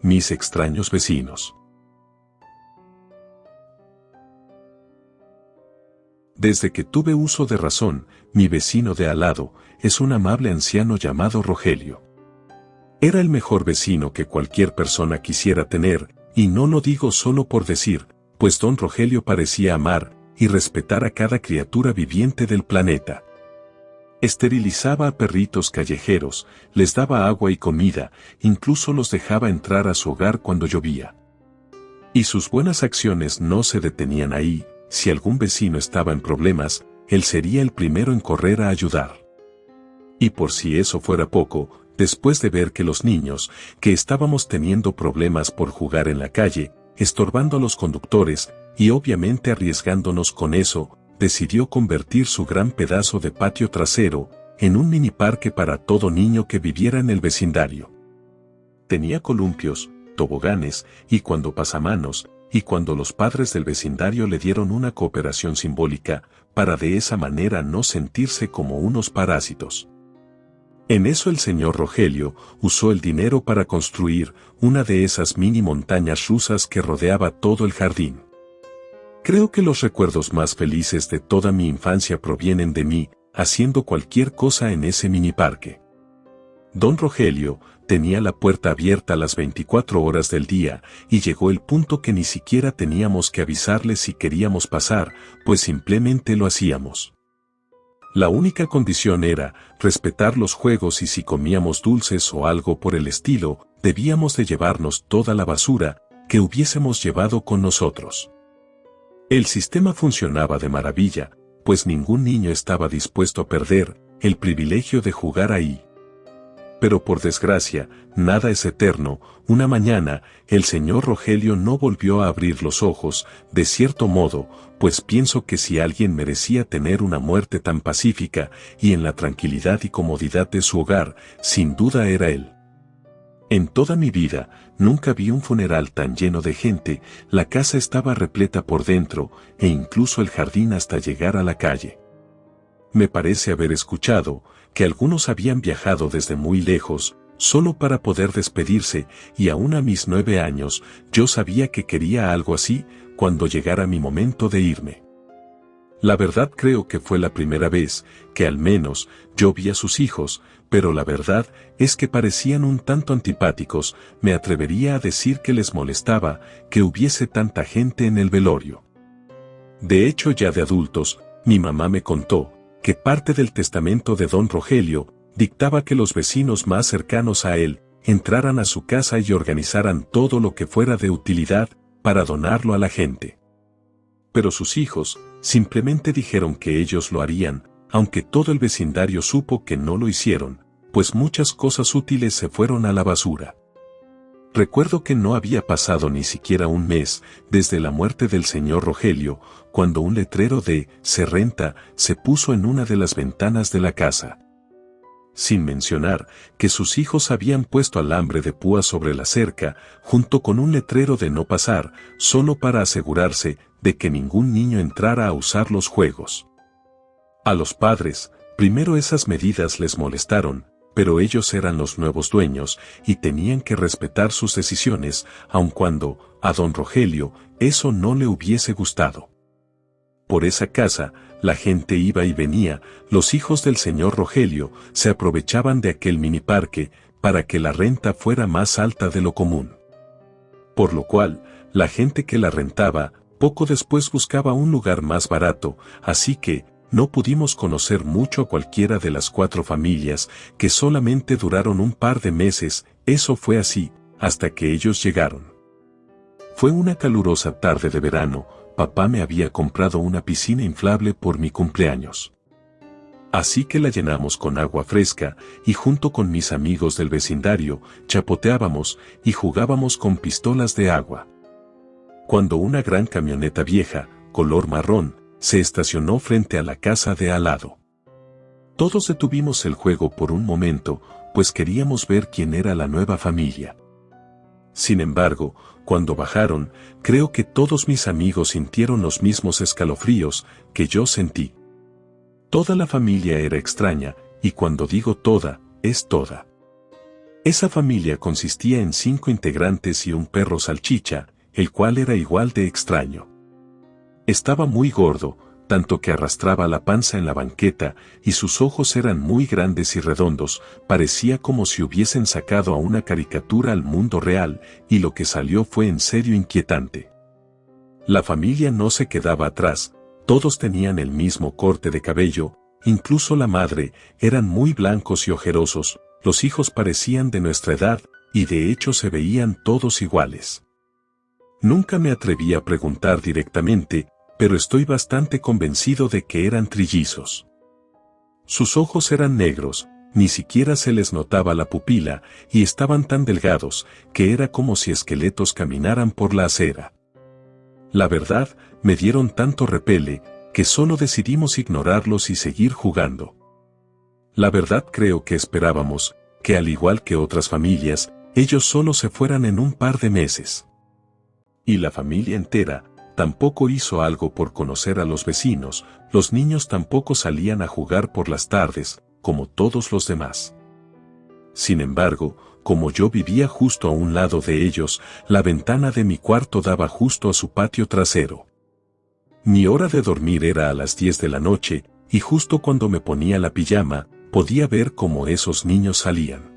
mis extraños vecinos. Desde que tuve uso de razón, mi vecino de al lado es un amable anciano llamado Rogelio. Era el mejor vecino que cualquier persona quisiera tener, y no lo digo solo por decir, pues don Rogelio parecía amar y respetar a cada criatura viviente del planeta. Esterilizaba a perritos callejeros, les daba agua y comida, incluso los dejaba entrar a su hogar cuando llovía. Y sus buenas acciones no se detenían ahí. Si algún vecino estaba en problemas, él sería el primero en correr a ayudar. Y por si eso fuera poco, después de ver que los niños, que estábamos teniendo problemas por jugar en la calle, estorbando a los conductores, y obviamente arriesgándonos con eso, decidió convertir su gran pedazo de patio trasero en un mini parque para todo niño que viviera en el vecindario. Tenía columpios, toboganes, y cuando pasamanos, y cuando los padres del vecindario le dieron una cooperación simbólica, para de esa manera no sentirse como unos parásitos. En eso el señor Rogelio usó el dinero para construir una de esas mini montañas rusas que rodeaba todo el jardín. Creo que los recuerdos más felices de toda mi infancia provienen de mí, haciendo cualquier cosa en ese mini parque. Don Rogelio tenía la puerta abierta las 24 horas del día y llegó el punto que ni siquiera teníamos que avisarle si queríamos pasar, pues simplemente lo hacíamos. La única condición era respetar los juegos y si comíamos dulces o algo por el estilo, debíamos de llevarnos toda la basura que hubiésemos llevado con nosotros. El sistema funcionaba de maravilla, pues ningún niño estaba dispuesto a perder el privilegio de jugar ahí. Pero por desgracia, nada es eterno. Una mañana, el señor Rogelio no volvió a abrir los ojos, de cierto modo, pues pienso que si alguien merecía tener una muerte tan pacífica y en la tranquilidad y comodidad de su hogar, sin duda era él. En toda mi vida, nunca vi un funeral tan lleno de gente, la casa estaba repleta por dentro, e incluso el jardín hasta llegar a la calle. Me parece haber escuchado que algunos habían viajado desde muy lejos, solo para poder despedirse, y aún a mis 9 años, yo sabía que quería algo así, cuando llegara mi momento de irme. La verdad creo que fue la primera vez que al menos yo vi a sus hijos, pero la verdad es que parecían un tanto antipáticos. Me atrevería a decir que les molestaba que hubiese tanta gente en el velorio. De hecho, ya de adultos, mi mamá me contó que parte del testamento de don Rogelio dictaba que los vecinos más cercanos a él entraran a su casa y organizaran todo lo que fuera de utilidad para donarlo a la gente. Pero sus hijos simplemente dijeron que ellos lo harían, aunque todo el vecindario supo que no lo hicieron, pues muchas cosas útiles se fueron a la basura. Recuerdo que no había pasado ni siquiera un mes desde la muerte del señor Rogelio, cuando un letrero de "se renta" se puso en una de las ventanas de la casa. Sin mencionar que sus hijos habían puesto alambre de púa sobre la cerca, junto con un letrero de "no pasar", solo para asegurarse de que ningún niño entrara a usar los juegos. A los padres, primero esas medidas les molestaron, pero ellos eran los nuevos dueños y tenían que respetar sus decisiones, aun cuando, a don Rogelio, eso no le hubiese gustado. Por esa casa, la gente iba y venía, los hijos del señor Rogelio se aprovechaban de aquel mini parque para que la renta fuera más alta de lo común. Por lo cual, la gente que la rentaba, poco después buscaba un lugar más barato, así que, no pudimos conocer mucho a cualquiera de las 4 familias, que solamente duraron un par de meses. Eso fue así, hasta que ellos llegaron. Fue una calurosa tarde de verano, papá me había comprado una piscina inflable por mi cumpleaños. Así que la llenamos con agua fresca, y junto con mis amigos del vecindario, chapoteábamos y jugábamos con pistolas de agua. Cuando una gran camioneta vieja, color marrón, se estacionó frente a la casa de al lado. Todos detuvimos el juego por un momento, pues queríamos ver quién era la nueva familia. Sin embargo, cuando bajaron, creo que todos mis amigos sintieron los mismos escalofríos que yo sentí. Toda la familia era extraña, y cuando digo toda, es toda. Esa familia consistía en 5 integrantes y un perro salchicha, el cual era igual de extraño. Estaba muy gordo, tanto que arrastraba la panza en la banqueta, y sus ojos eran muy grandes y redondos, parecía como si hubiesen sacado a una caricatura al mundo real, y lo que salió fue en serio inquietante. La familia no se quedaba atrás, todos tenían el mismo corte de cabello, incluso la madre, eran muy blancos y ojerosos, los hijos parecían de nuestra edad, y de hecho se veían todos iguales. Nunca me atreví a preguntar directamente, pero estoy bastante convencido de que eran trillizos. Sus ojos eran negros, ni siquiera se les notaba la pupila, y estaban tan delgados, que era como si esqueletos caminaran por la acera. La verdad, me dieron tanto repele, que solo decidimos ignorarlos y seguir jugando. La verdad creo que esperábamos, que al igual que otras familias, ellos solo se fueran en un par de meses. Y la familia entera tampoco hizo algo por conocer a los vecinos, los niños tampoco salían a jugar por las tardes, como todos los demás. Sin embargo, como yo vivía justo a un lado de ellos, la ventana de mi cuarto daba justo a su patio trasero. Mi hora de dormir era a las 10 de la noche, y justo cuando me ponía la pijama, podía ver cómo esos niños salían.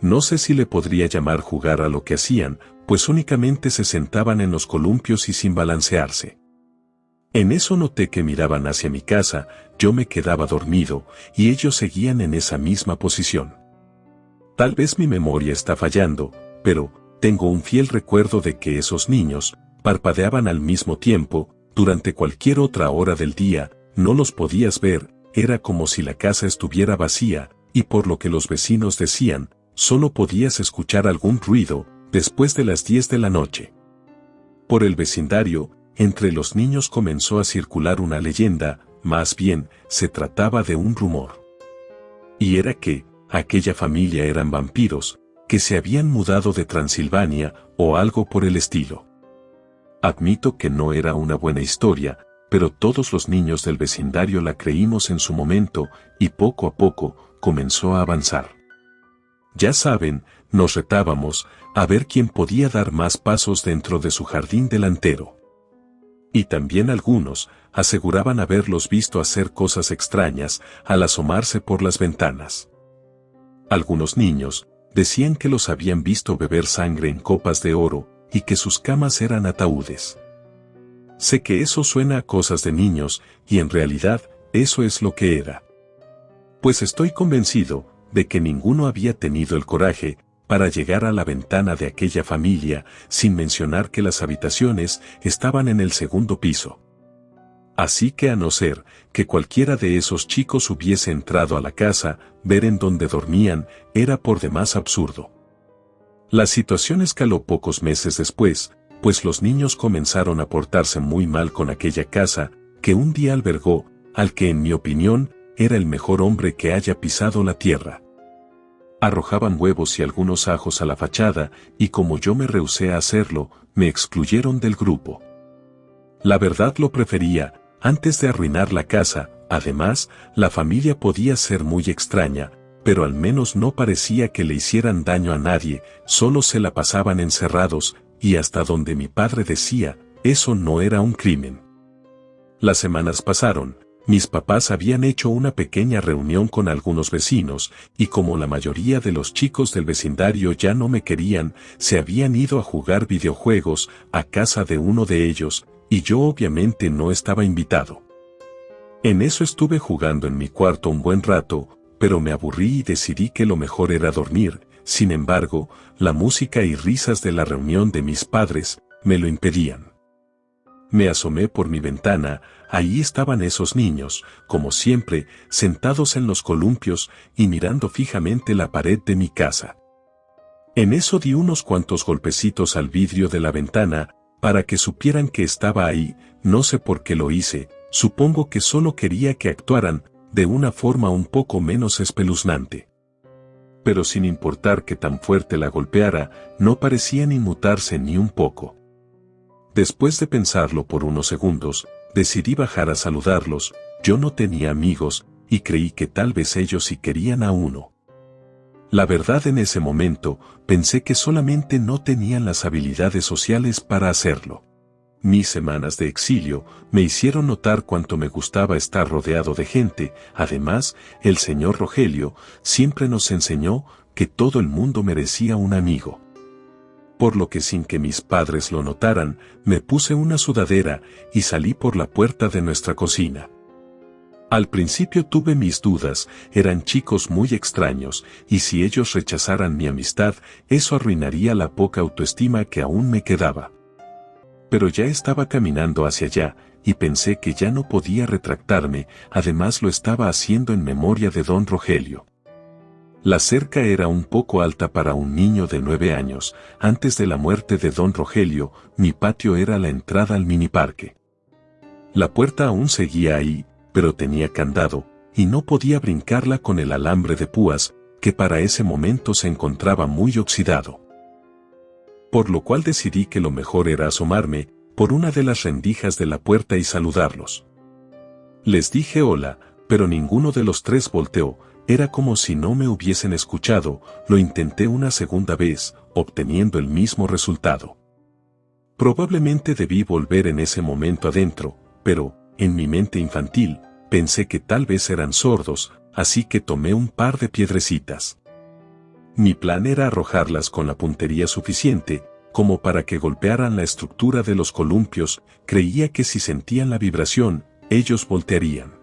No sé si le podría llamar jugar a lo que hacían, pues únicamente se sentaban en los columpios y sin balancearse. En eso noté que miraban hacia mi casa, yo me quedaba dormido, y ellos seguían en esa misma posición. Tal vez mi memoria está fallando, pero tengo un fiel recuerdo de que esos niños parpadeaban al mismo tiempo, durante cualquier otra hora del día, no los podías ver, era como si la casa estuviera vacía, y por lo que los vecinos decían, solo podías escuchar algún ruido después de las 10 de la noche. Por el vecindario, entre los niños comenzó a circular una leyenda, más bien, se trataba de un rumor. Y era que, aquella familia eran vampiros, que se habían mudado de Transilvania, o algo por el estilo. Admito que no era una buena historia, pero todos los niños del vecindario la creímos en su momento, y poco a poco, comenzó a avanzar. Ya saben, nos retábamos a ver quién podía dar más pasos dentro de su jardín delantero. Y también algunos aseguraban haberlos visto hacer cosas extrañas al asomarse por las ventanas. Algunos niños decían que los habían visto beber sangre en copas de oro y que sus camas eran ataúdes. Sé que eso suena a cosas de niños y en realidad eso es lo que era. Pues estoy convencido de que ninguno había tenido el coraje para llegar a la ventana de aquella familia, sin mencionar que las habitaciones estaban en el segundo piso. Así que a no ser que cualquiera de esos chicos hubiese entrado a la casa, ver en dónde dormían, era por demás absurdo. La situación escaló pocos meses después, pues los niños comenzaron a portarse muy mal con aquella casa, que un día albergó al que en mi opinión era el mejor hombre que haya pisado la tierra. Arrojaban huevos y algunos ajos a la fachada, y como yo me rehusé a hacerlo, me excluyeron del grupo. La verdad lo prefería, antes de arruinar la casa. Además, la familia podía ser muy extraña, pero al menos no parecía que le hicieran daño a nadie, solo se la pasaban encerrados, y hasta donde mi padre decía, eso no era un crimen. Las semanas pasaron. Mis papás habían hecho una pequeña reunión con algunos vecinos, y como la mayoría de los chicos del vecindario ya no me querían, se habían ido a jugar videojuegos a casa de uno de ellos, y yo obviamente no estaba invitado. En eso estuve jugando en mi cuarto un buen rato, pero me aburrí y decidí que lo mejor era dormir. Sin embargo, la música y risas de la reunión de mis padres me lo impedían. Me asomé por mi ventana, ahí estaban esos niños, como siempre, sentados en los columpios y mirando fijamente la pared de mi casa. En eso di unos cuantos golpecitos al vidrio de la ventana, para que supieran que estaba ahí, no sé por qué lo hice, supongo que solo quería que actuaran de una forma un poco menos espeluznante. Pero sin importar que tan fuerte la golpeara, no parecían inmutarse ni un poco. Después de pensarlo por unos segundos, decidí bajar a saludarlos. Yo no tenía amigos, y creí que tal vez ellos sí querían a uno. La verdad, en ese momento, pensé que solamente no tenían las habilidades sociales para hacerlo. Mis semanas de exilio me hicieron notar cuánto me gustaba estar rodeado de gente. Además, el señor Rogelio siempre nos enseñó que todo el mundo merecía un amigo. Por lo que, sin que mis padres lo notaran, me puse una sudadera y salí por la puerta de nuestra cocina. Al principio tuve mis dudas, eran chicos muy extraños, y si ellos rechazaran mi amistad, eso arruinaría la poca autoestima que aún me quedaba. Pero ya estaba caminando hacia allá, y pensé que ya no podía retractarme, además lo estaba haciendo en memoria de don Rogelio. La cerca era un poco alta para un niño de 9 años. Antes de la muerte de don Rogelio, mi patio era la entrada al miniparque. La puerta aún seguía ahí, pero tenía candado, y no podía brincarla con el alambre de púas, que para ese momento se encontraba muy oxidado. Por lo cual decidí que lo mejor era asomarme por una de las rendijas de la puerta y saludarlos. Les dije hola, pero ninguno de los tres volteó, era como si no me hubiesen escuchado. Lo intenté una segunda vez, obteniendo el mismo resultado. Probablemente debí volver en ese momento adentro, pero, en mi mente infantil, pensé que tal vez eran sordos, así que tomé un par de piedrecitas. Mi plan era arrojarlas con la puntería suficiente, como para que golpearan la estructura de los columpios. Creía que si sentían la vibración, ellos voltearían.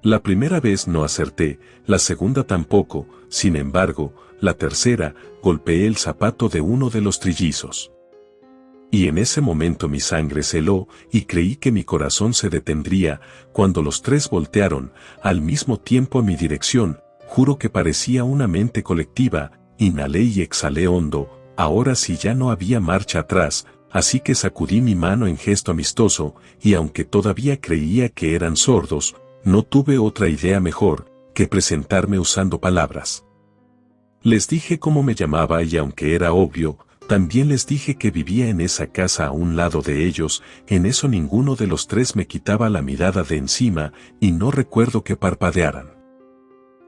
La primera vez no acerté, la segunda tampoco, sin embargo, la tercera, golpeé el zapato de uno de los trillizos. Y en ese momento mi sangre se heló y creí que mi corazón se detendría cuando los tres voltearon al mismo tiempo a mi dirección. Juro que parecía una mente colectiva. Inhalé y exhalé hondo. Ahora sí ya no había marcha atrás, así que sacudí mi mano en gesto amistoso, y aunque todavía creía que eran sordos, no tuve otra idea mejor que presentarme usando palabras. Les dije cómo me llamaba y, aunque era obvio, también les dije que vivía en esa casa a un lado de ellos. En eso ninguno de los tres me quitaba la mirada de encima, y no recuerdo que parpadearan.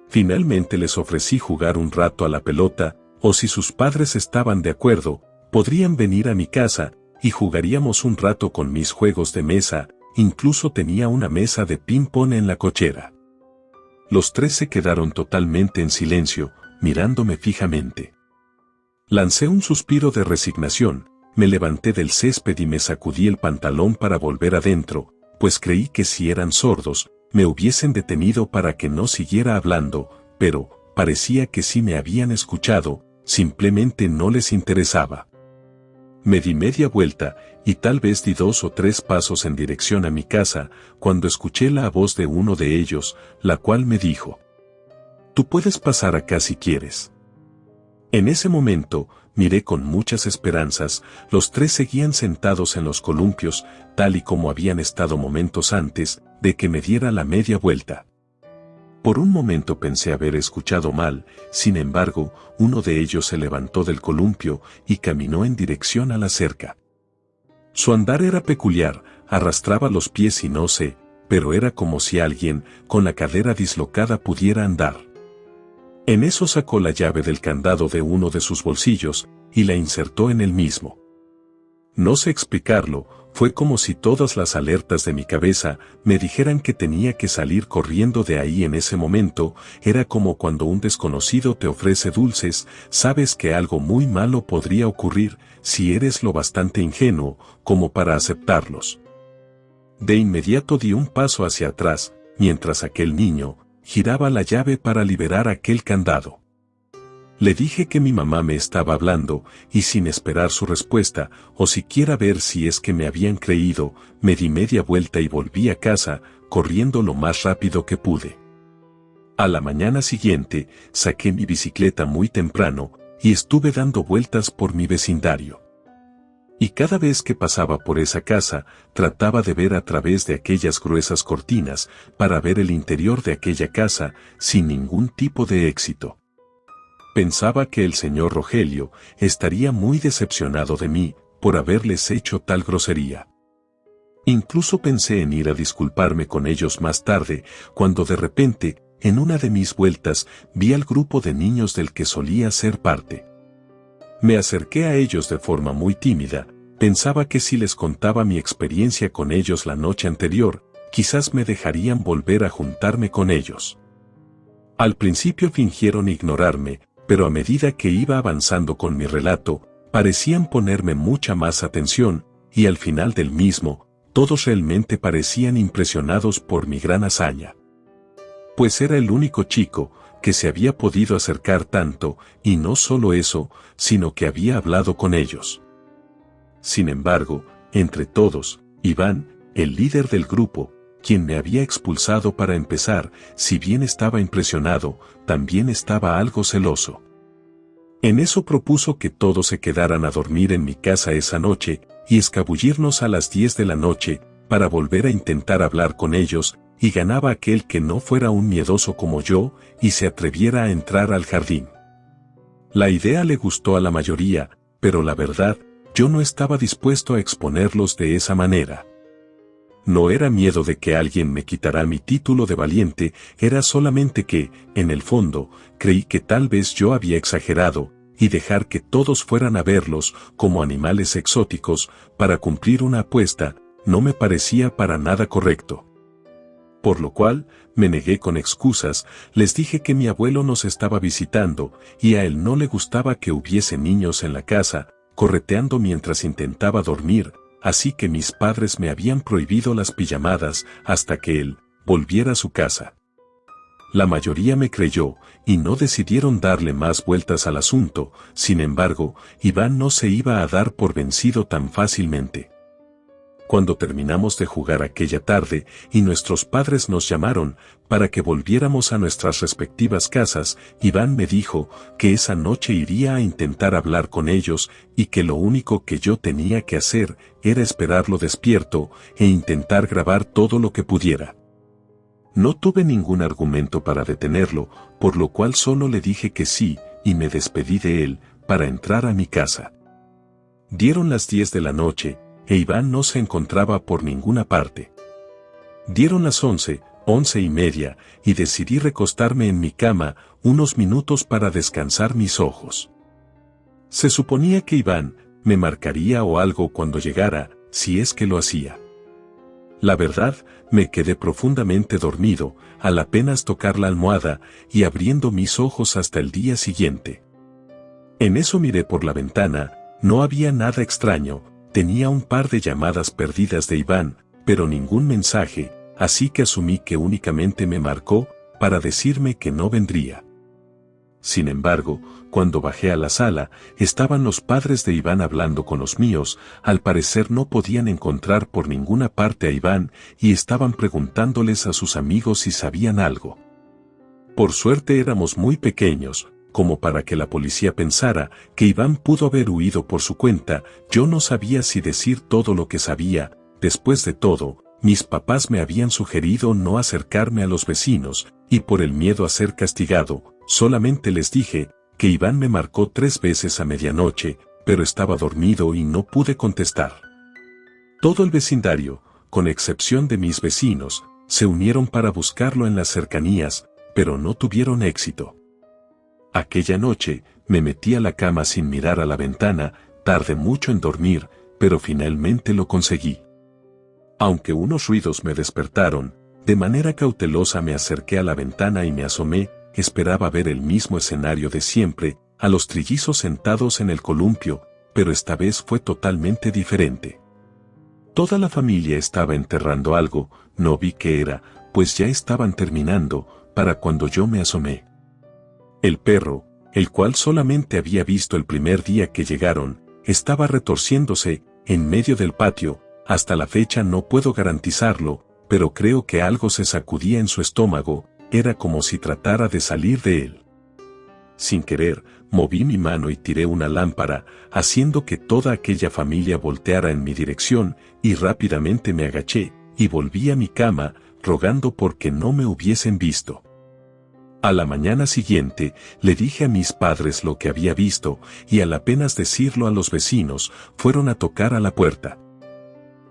Finalmente les ofrecí jugar un rato a la pelota, o si sus padres estaban de acuerdo, podrían venir a mi casa, y jugaríamos un rato con mis juegos de mesa. Incluso tenía una mesa de ping-pong en la cochera. Los tres se quedaron totalmente en silencio, mirándome fijamente. Lancé un suspiro de resignación, me levanté del césped y me sacudí el pantalón para volver adentro, pues creí que si eran sordos, me hubiesen detenido para que no siguiera hablando, pero parecía que sí me habían escuchado, simplemente no les interesaba. Me di media vuelta, y tal vez di 2 o 3 pasos en dirección a mi casa, cuando escuché la voz de uno de ellos, la cual me dijo: «Tú puedes pasar acá si quieres». En ese momento, miré con muchas esperanzas. Los tres seguían sentados en los columpios, tal y como habían estado momentos antes de que me diera la media vuelta. Por un momento pensé haber escuchado mal. Sin embargo, uno de ellos se levantó del columpio y caminó en dirección a la cerca. Su andar era peculiar, arrastraba los pies y no sé, pero era como si alguien, con la cadera dislocada, pudiera andar. En eso sacó la llave del candado de uno de sus bolsillos y la insertó en el mismo. No sé explicarlo, fue como si todas las alertas de mi cabeza me dijeran que tenía que salir corriendo de ahí en ese momento. Era como cuando un desconocido te ofrece dulces, sabes que algo muy malo podría ocurrir si eres lo bastante ingenuo como para aceptarlos. De inmediato di un paso hacia atrás, mientras aquel niño giraba la llave para liberar aquel candado. Le dije que mi mamá me estaba hablando, y sin esperar su respuesta, o siquiera ver si es que me habían creído, me di media vuelta y volví a casa, corriendo lo más rápido que pude. A la mañana siguiente, saqué mi bicicleta muy temprano, y estuve dando vueltas por mi vecindario. Y cada vez que pasaba por esa casa, trataba de ver a través de aquellas gruesas cortinas, para ver el interior de aquella casa, sin ningún tipo de éxito. Pensaba que el señor Rogelio estaría muy decepcionado de mí por haberles hecho tal grosería. Incluso pensé en ir a disculparme con ellos más tarde, cuando de repente en una de mis vueltas, vi al grupo de niños del que solía ser parte. Me acerqué a ellos de forma muy tímida, pensaba que si les contaba mi experiencia con ellos la noche anterior, quizás me dejarían volver a juntarme con ellos. Al principio fingieron ignorarme, pero a medida que iba avanzando con mi relato, parecían ponerme mucha más atención, y al final del mismo, todos realmente parecían impresionados por mi gran hazaña. Pues era el único chico que se había podido acercar tanto, y no solo eso, sino que había hablado con ellos. Sin embargo, entre todos, Iván, el líder del grupo, quien me había expulsado para empezar, si bien estaba impresionado, también estaba algo celoso. En eso propuso que todos se quedaran a dormir en mi casa esa noche, y escabullirnos a las 10 de la noche, para volver a intentar hablar con ellos, y ganaba aquel que no fuera un miedoso como yo, y se atreviera a entrar al jardín. La idea le gustó a la mayoría, pero la verdad, yo no estaba dispuesto a exponerlos de esa manera. No era miedo de que alguien me quitara mi título de valiente, era solamente que, en el fondo, creí que tal vez yo había exagerado, y dejar que todos fueran a verlos como animales exóticos para cumplir una apuesta, no me parecía para nada correcto. Por lo cual, me negué con excusas, les dije que mi abuelo nos estaba visitando, y a él no le gustaba que hubiese niños en la casa, correteando mientras intentaba dormir, así que mis padres me habían prohibido las pijamadas hasta que él volviera a su casa. La mayoría me creyó, y no decidieron darle más vueltas al asunto, sin embargo, Iván no se iba a dar por vencido tan fácilmente. Cuando terminamos de jugar aquella tarde y nuestros padres nos llamaron para que volviéramos a nuestras respectivas casas, Iván me dijo que esa noche iría a intentar hablar con ellos y que lo único que yo tenía que hacer era esperarlo despierto e intentar grabar todo lo que pudiera. No tuve ningún argumento para detenerlo, por lo cual solo le dije que sí y me despedí de él para entrar a mi casa. Dieron las 10 de la noche, e Iván no se encontraba por ninguna parte. Dieron las 11, 11:30, y decidí recostarme en mi cama unos minutos para descansar mis ojos. Se suponía que Iván me marcaría o algo cuando llegara, si es que lo hacía. La verdad, me quedé profundamente dormido, al apenas tocar la almohada, y abriendo mis ojos hasta el día siguiente. En eso miré por la ventana, no había nada extraño. Tenía un par de llamadas perdidas de Iván, pero ningún mensaje, así que asumí que únicamente me marcó para decirme que no vendría. Sin embargo, cuando bajé a la sala, estaban los padres de Iván hablando con los míos, al parecer no podían encontrar por ninguna parte a Iván y estaban preguntándoles a sus amigos si sabían algo. Por suerte éramos muy pequeños, como para que la policía pensara que Iván pudo haber huido por su cuenta. Yo no sabía si decir todo lo que sabía. Después de todo, mis papás me habían sugerido no acercarme a los vecinos, y por el miedo a ser castigado, solamente les dije que Iván me marcó 3 veces a medianoche, pero estaba dormido y no pude contestar. Todo el vecindario, con excepción de mis vecinos, se unieron para buscarlo en las cercanías, pero no tuvieron éxito. Aquella noche, me metí a la cama sin mirar a la ventana, tardé mucho en dormir, pero finalmente lo conseguí. Aunque unos ruidos me despertaron, de manera cautelosa me acerqué a la ventana y me asomé, esperaba ver el mismo escenario de siempre, a los trillizos sentados en el columpio, pero esta vez fue totalmente diferente. Toda la familia estaba enterrando algo, no vi qué era, pues ya estaban terminando, para cuando yo me asomé. El perro, el cual solamente había visto el primer día que llegaron, estaba retorciéndose en medio del patio. Hasta la fecha no puedo garantizarlo, pero creo que algo se sacudía en su estómago, era como si tratara de salir de él. Sin querer, moví mi mano y tiré una lámpara, haciendo que toda aquella familia volteara en mi dirección, y rápidamente me agaché, y volví a mi cama, rogando porque no me hubiesen visto. A la mañana siguiente, le dije a mis padres lo que había visto, y al apenas decirlo a los vecinos, fueron a tocar a la puerta.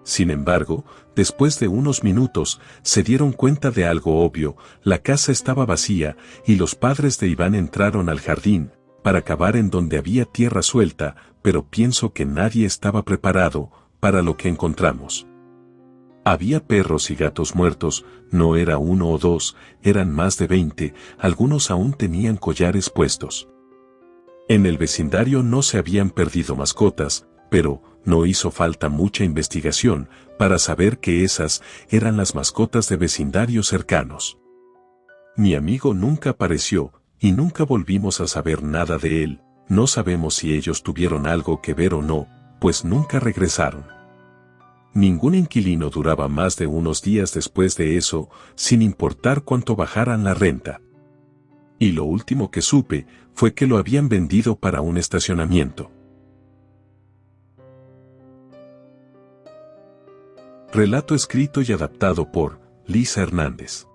Sin embargo, después de unos minutos, se dieron cuenta de algo obvio: la casa estaba vacía, y los padres de Iván entraron al jardín, para cavar en donde había tierra suelta, pero pienso que nadie estaba preparado para lo que encontramos. Había perros y gatos muertos, no era uno o dos, eran más de 20, algunos aún tenían collares puestos. En el vecindario no se habían perdido mascotas, pero no hizo falta mucha investigación para saber que esas eran las mascotas de vecindarios cercanos. Mi amigo nunca apareció, y nunca volvimos a saber nada de él. No sabemos si ellos tuvieron algo que ver o no, pues nunca regresaron. Ningún inquilino duraba más de unos días después de eso, sin importar cuánto bajaran la renta. Y lo último que supe fue que lo habían vendido para un estacionamiento. Relato escrito y adaptado por Lisa Hernández.